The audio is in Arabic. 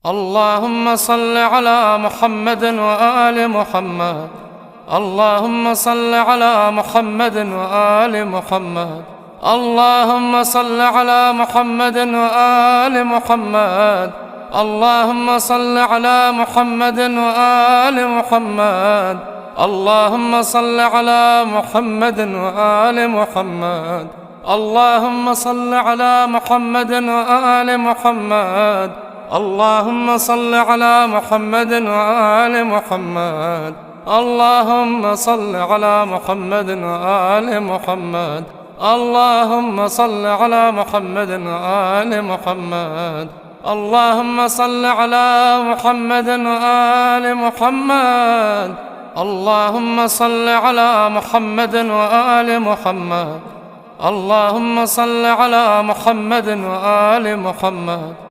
اللهم صل على محمد وآل محمد. اللهم صل على محمد وآل محمد. اللهم صل على محمد وآل محمد. اللهم صل على محمد وآل محمد. اللهم صل على محمد وآل محمد. اللهم صل على محمد وآل محمد. اللهم صل على محمد وآل محمد. اللهم صل على محمد وآل محمد. اللهم صل على محمد وآل محمد. اللهم صل على محمد وآل محمد. اللهم صل على محمد وآل محمد. اللهم صل على محمد وآل محمد.